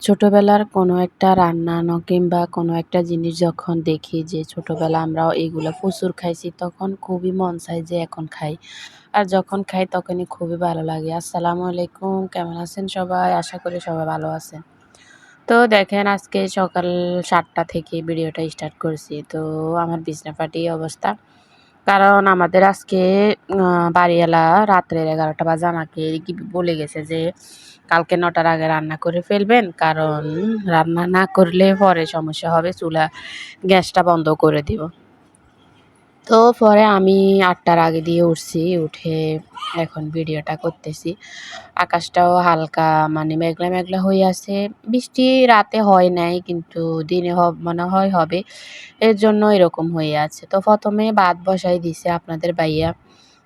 ছোটবেলার কোনো একটা রান্না কিংবা কোনো একটা জিনিস যখন দেখি যে ছোটবেলা আমরাও এগুলো প্রচুর খাইছি তখন খুবই মন চায় যে এখন খাই। আর যখন খাই তখনই খুবই ভালো লাগে। আসসালামু আলাইকুম, কেমন আছেন সবাই? আশা করি সবাই ভালো আছেন। তো দেখেন আজকে সকাল ৭টা থেকে ভিডিওটা স্টার্ট করছি। তো আমার বিছনা ফাটি অবস্থা। কারণ আমাদের আজকে বাড়িওয়ালা রাত্রের ১১টা বাজে আমাকে বলে গেছে যে, "কালকে ৯টার আগে রান্না করে ফেলবেন। কারণ রান্না না করলে পরে সমস্যা হবে। গ্যাসটা বন্ধ করে দিব।" তো পরে আমি ৮টার আগে দিয়ে উঠছি। উঠে এখন ভিডিওটা করতেছি। আকাশটাও হালকা মানে মেঘলা, মেঘলা হয়ে আছে। বৃষ্টি রাতে হয় নাই কিন্তু দিনে মনে হয় হবে। এর জন্য এরকম হয়ে আছে। তো ১ম এ ভাত বসাই দিছে আপনাদের ভাইয়া।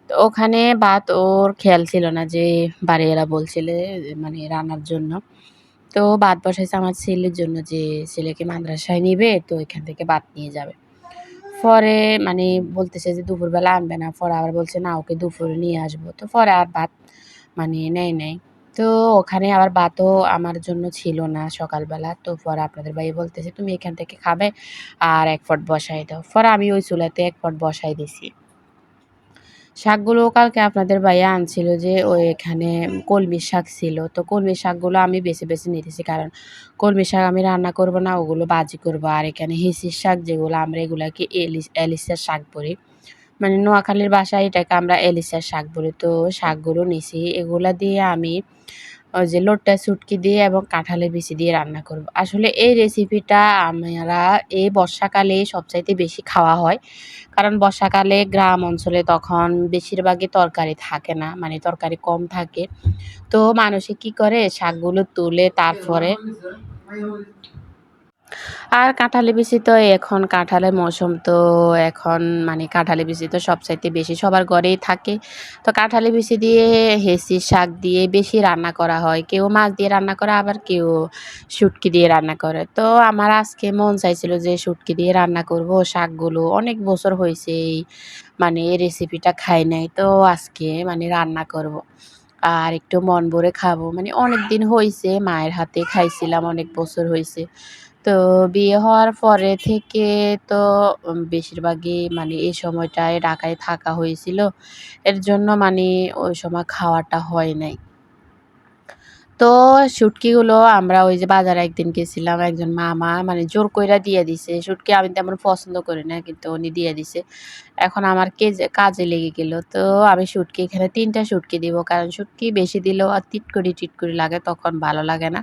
তো ওখানে ভাত ওর খেয়াল ছিল না যে বাড়িওয়ালা বলছিলে মানে রান্নার জন্য। তো ভাত বসাইছে আমার ছেলের জন্য যে ছেলেকে মাদ্রাসায় নিবে তো এখান থেকে ভাত নিয়ে যাবে। পরে মানে বলতেছে যে দুপুরবেলা আনবে না। পরে আবার বলছে না ওকে দুপুরে নিয়ে আসবো। তো পরে আর ভাত মানে নেয় নাই। তো ওখানে আবার ভাতও আমার জন্য ছিল না সকালবেলা। তো পরে আপনাদের ভাইয়া বলতেছে, "তুমি এখান থেকে খাবে আর ১ পট বসায় দাও।" পরে আমি ওই চুলাতে ১ পট বসাই দিছি। শাকগুলো কালকে আপনাদের ভাইয়া আনছিল যে এখানে কলমির শাক ছিল। তো কলমির শাকগুলো আমি বেছে, বেছে নিতেছি। কারণ কলমির শাক আমি রান্না করব না, ওগুলো ভাজি করব। আর এখানে হিসির শাক যেগুলো আমরা এগুলাকে এলিশের শাক বলি। মানে নোয়াখালীর ভাষায় এটাকে আমরা এলিশের শাক বলি। তো শাকগুলো নিছি। এগুলা দিয়ে আমি ওই যে লোট্টা শুটকি দিয়ে এবং কাঁঠালের বিচি দিয়ে রান্না করব। আসলে এই রেসিপিটা আমরা এই বর্ষাকালে সবচাইতে বেশি খাওয়া হয়। কারণ বর্ষাকালে গ্রাম অঞ্চলে তখন বেশিরভাগই তরকারি থাকে না, মানে তরকারি কম থাকে। তো মানুষে কি করে শাকগুলো তুলে তারপরে আর কাঁঠালি বিচি তো এখন কাঁঠালের মৌসুম তো এখন মানে কাঁঠালি বিচি তো সবচাইতে বেশি সবার ঘরেই থাকে। তো কাঁঠালি বিচি দিয়ে হেঁচি শাক দিয়ে বেশি রান্না করা হয়। কেউ মাছ দিয়ে রান্না করে আবার কেউ শুটকি দিয়ে রান্না করে। তো আমার আজকে মন চাইছিল যে শুটকি দিয়ে রান্না করব শাকগুলো। অনেক বছর হইছে মানে এই রেসিপিটা খাই নাই। তো আজকে মানে রান্না করব। আর একটু মন ভরে খাবো। মানে অনেকদিন হইছে মায়ের হাতে খাইছিলাম, অনেক বছর হইছে। তো বিয়ে হওয়ার পরে থেকে তো বেশিরভাগই মানে এই সময়টায় ঢাকায় থাকা হয়েছিল। এর জন্য মানে ওই সময় খাওয়াটা হয় নাই। তো শুটকিগুলো আমরা ওই যে বাজারে একদিন গেছিলাম, একজন মামা মানে জোর কইরা দিয়ে দিছে। শুটকি আমি তেমন পছন্দ করি না কিন্তু উনি দিয়ে দিছে। এখন আমার কাজে লেগে গেল। তো আমি শুটকি এখানে ৩ টা শুটকি দিব। কারণ শুটকি বেশি দিলেও আর তিটকড়ি, টিটকড়ি লাগে তখন ভালো লাগে না।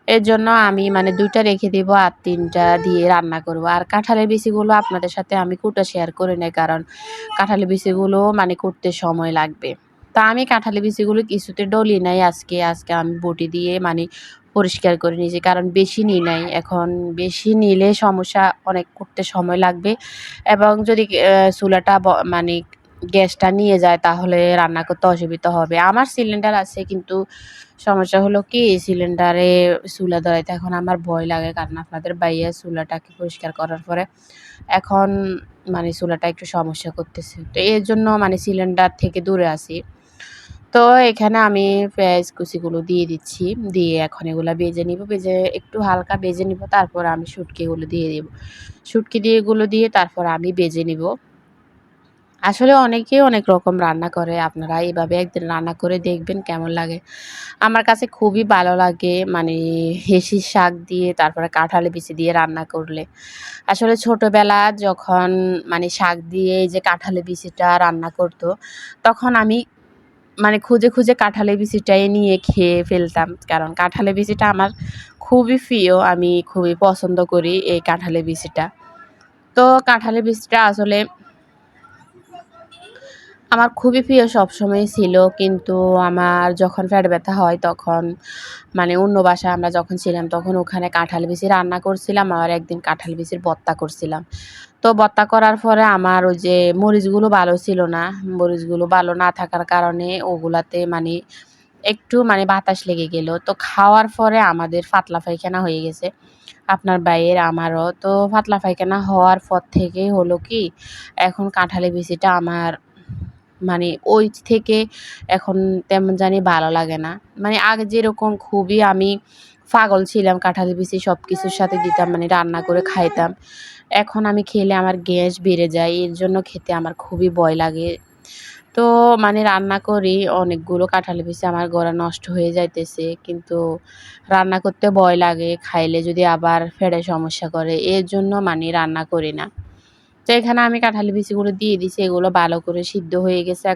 এর জন্য আমি মানে ২ টা রেখে দিব আর ৩ টা দিয়ে রান্না করব। আর কাঁঠালের বিচিগুলো আপনাদের সাথে আমি কুটা শেয়ার করে নেই। কারণ কাঁঠালের বিচিগুলো মানে কুটতে সময় লাগবে। তা আমি কাঁঠালের বিচিগুলো কিছুতে ডলি নাই আজকে। আজকে আমি বটি দিয়ে মানে পরিষ্কার করে নিয়েছি। কারণ বেশি নিই নাই। এখন বেশি নিলে সমস্যা অনেক করতে সময় লাগবে এবং যদি চুলাটা মানে গ্যাসটা নিয়ে যায় তাহলে রান্না করতে অসুবিধা হবে। আমার সিলিন্ডার আছে কিন্তু সমস্যা হলো কি সিলিন্ডারে চুলা ধরাইতে এখন আমার ভয় লাগে। কারণ আপনাদের ভাইয়া চুলাটাকে পরিষ্কার করার পরে এখন মানে চুলাটা একটু সমস্যা করতেছে। তো এর জন্য মানে সিলিন্ডার থেকে দূরে আছি। তো এখানে আমি পেঁয়াজ কুচিগুলো দিয়ে দিচ্ছি। দিয়ে এখন এগুলা ভেজে নিব। ভেজে একটু হালকা ভেজে নিব। তারপর আমি শুটকিগুলো দিয়ে দিব। শুটকি দিয়ে এগুলো দিয়ে তারপর আমি ভেজে নিব। আসলে অনেকেই অনেক রকম রান্না করে। আপনারা এভাবে একদিন রান্না করে দেখবেন কেমন লাগে। আমার কাছে খুবই ভালো লাগে মানে হেঁচি শাক দিয়ে তারপরে কাঁঠালের বিচি দিয়ে রান্না করলে। আসলে ছোটবেলা যখন মানে শাক দিয়ে এই যে কাঁঠালের বিচিটা রান্না করত, তখন আমি মানে খুঁজে, খুঁজে কাঁঠালের বিচিটাই নিয়ে খেয়ে ফেলতাম। কারণ কাঁঠালের বিচিটা আমার খুবই প্রিয়। আমি খুবই পছন্দ করি এই কাঁঠালের বিচিটা। তো কাঁঠালের বিচিটা আসলে আমার খুবই প্রিয় সবসময়ই ছিল। কিন্তু আমার যখন পেট ব্যথা হয় তখন মানে অন্য বাসায় আমরা যখন ছিলাম তখন ওখানে কাঁঠাল বিচি রান্না করছিলাম। আর একদিন কাঁঠাল বিচির ভর্তা করছিলাম। তো ভর্তা করার পরে আমার ওই যে মরিচগুলো ভালো ছিল না। মরিচগুলো ভালো না থাকার কারণে ওগুলাতে মানে একটু মানে বাতাস লেগে গেল। তো খাওয়ার পরে আমাদের পাতলা পায়খানা হয়ে গেছে। আপনার ভাইয়ের আমারও। তো পাতলা পায়খানা হওয়ার পর থেকেই হলো কি এখন কাঁঠালের বিচিটা আমার মানে ওই থেকে এখন তেমন জানি ভালো লাগে না। মানে আগে যেরকম খুবই আমি পাগল ছিলাম, কাঁঠালের বিচি সব কিছুর সাথে দিতাম, মানে রান্না করে খাইতাম। এখন আমি খেলে আমার গ্যাস বেড়ে যায়, এর জন্য খেতে আমার খুবই ভয় লাগে। তো মানে রান্না করি, অনেকগুলো কাঁঠালের বিচি আমার গলা নষ্ট হয়ে যাইতেছে, কিন্তু রান্না করতে ভয় লাগে, খাইলে যদি আবার পেটে সমস্যা করে, এর জন্য মানে রান্না করি না। তো এখানে আমি কাঁঠালের বিচিগুলো দিয়ে দিছি, এগুলো ভালো করে সিদ্ধ হয়ে গেছে।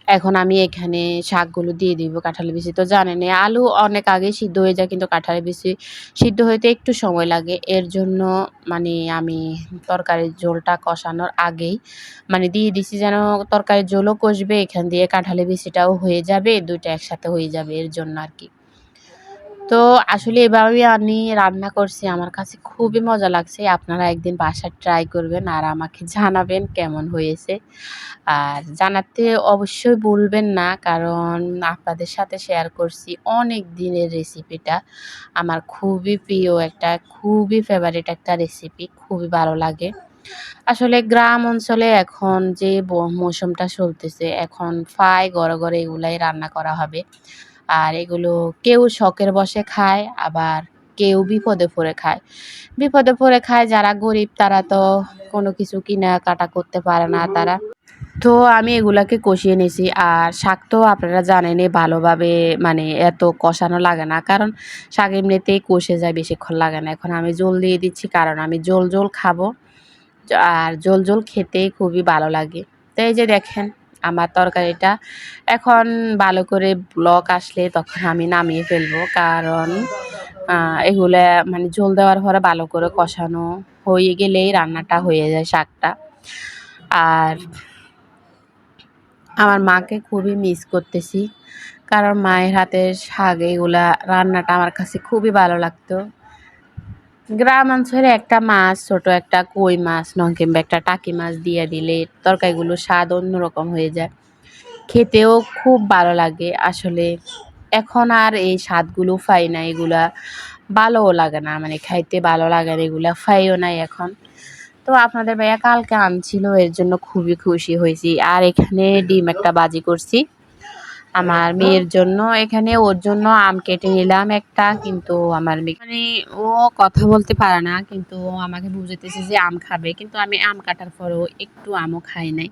এখন আমি এখানে শাকগুলো দিয়ে দিব। কাঁঠালের বিচি তো জানেনই, আলু অনেক আগেই সিদ্ধ হয়ে যায়, কিন্তু কাঁঠালের বিচি সিদ্ধ হইতে একটু সময় লাগে। এর জন্য মানে আমি তরকারির ঝোলটা কষানোর আগেই মানে দিয়ে দিছি, যেন তরকারির ঝোলও কষবে, এখান দিয়ে কাঁঠালের বিচিটাও হয়ে যাবে, ২ টা একসাথে হয়ে যাবে, এর জন্য আরকি। তো আসলে এভাবে আমি রান্না করছি, আমার কাছে খুবই মজা লাগছে। আপনারা একদিন বাসায় ট্রাই করবেন আর আমাকে জানাবেন কেমন হয়েছে। আর জানাতে অবশ্যই ভুলবেন না, কারণ আপনাদের সাথে শেয়ার করছি অনেক দিনের রেসিপিটা। আমার খুবই প্রিয় একটা, খুবই ফেভারিট একটা রেসিপি, খুবই ভালো লাগে। আসলে গ্রাম অঞ্চলে এখন যে মৌসুমটা চলতেছে, এখন প্রায় ঘরে, ঘরে এগুলাই রান্না করা হবে। আর এগুলো কেউ শখের বশে খায়, আবার কেউ বিপদে পড়ে খায়। বিপদে পড়ে খায় যারা গরিব, তারা তো কোনো কিছু কেনাকাটা করতে পারে না তারা। তো আমি এগুলাকে কষিয়ে নিছি। আর শাক তো আপনারা জানেনই, ভালোভাবে মানে এত কষানো লাগে না, কারণ শাক এমনিতেই কষে যায়, বেশিক্ষণ লাগে না। এখন আমি ঝোল দিয়ে দিচ্ছি, কারণ আমি ঝোল, ঝোল খাবো। আর ঝোল, ঝোল খেতেই খুবই ভালো লাগে। তো এই যে দেখেন আমার তরকারিটা এখন ভালো করে ব্লক আসলে তখন আমি নামিয়ে ফেলবো, কারণ এগুলা মানে ঝোল দেওয়ার পরে ভালো করে কষানো হয়ে গেলেই রান্নাটা হয়ে যায়, শাকটা। আর আমার মাকে খুবই মিস করতেছি, কারণ মায়ের হাতের শাক এগুলা রান্নাটা আমার কাছে খুবই ভালো লাগতো। গ্রাম অঞ্চলে একটা মাছ, ছোট একটা কই মাছ কিংবা একটা টাকি মাছ দিয়ে দিলে তরকারিগুলোর স্বাদ অন্যরকম হয়ে যায়, খেতেও খুব ভালো লাগে। আসলে এখন আর এই স্বাদগুলো পাই না, এগুলা ভালোও লাগে না, মানে খাইতে ভালো লাগে না, এগুলা পাইও নাই এখন। তো আপনাদের ভাইয়া কালকে আনছিল, এর জন্য খুবই খুশি হয়েছি। আর এখানে ডিম একটা ভাজি করছি আমার মেয়ের জন্য। এখানে ওর জন্য আম কেটে নিলাম একটা, কিন্তু আমার মেয়ে মানে ও কথা বলতে পারে না, কিন্তু ও আমাকে বুঝাইতেছে যে আম খাবে, কিন্তু আমি আম কাটার পরেও একটু আমও খাই নাই।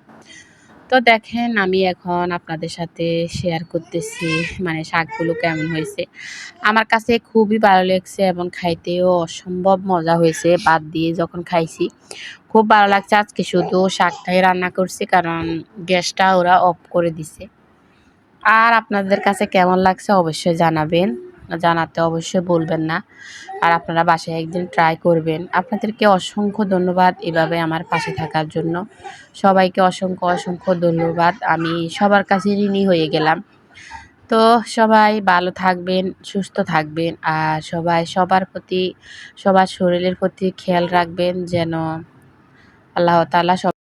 তো দেখেন আমি এখন আপনাদের সাথে শেয়ার করতেছি মানে শাকগুলো কেমন হয়েছে। আমার কাছে খুবই ভালো লেগেছে এবং খাইতেও অসম্ভব মজা হয়েছে। বাদ দিয়ে যখন খাইছি খুব ভালো লাগছে। আজকে শুধু শাকটাই রান্না করছি, কারণ গ্যাসটা ওরা অফ করে দিছে। আর আপনাদের কাছে কেমন লাগছে অবশ্যই জানাবেন, জানাতে অবশ্যই বলবেন না। আর আপনারা বাসায় একদিন ট্রাই করবেন। আপনাদেরকে অসংখ্য ধন্যবাদ এভাবে আমার পাশে থাকার জন্য। সবাইকে অসংখ্য, অসংখ্য ধন্যবাদ। আমি সবার কাছে ঋণী হয়ে গেলাম। তো সবাই ভালো থাকবেন, সুস্থ থাকবেন, আর সবাই সবার প্রতি, সবার শরীরের প্রতি খেয়াল রাখবেন, যেন আল্লাহ তাআলা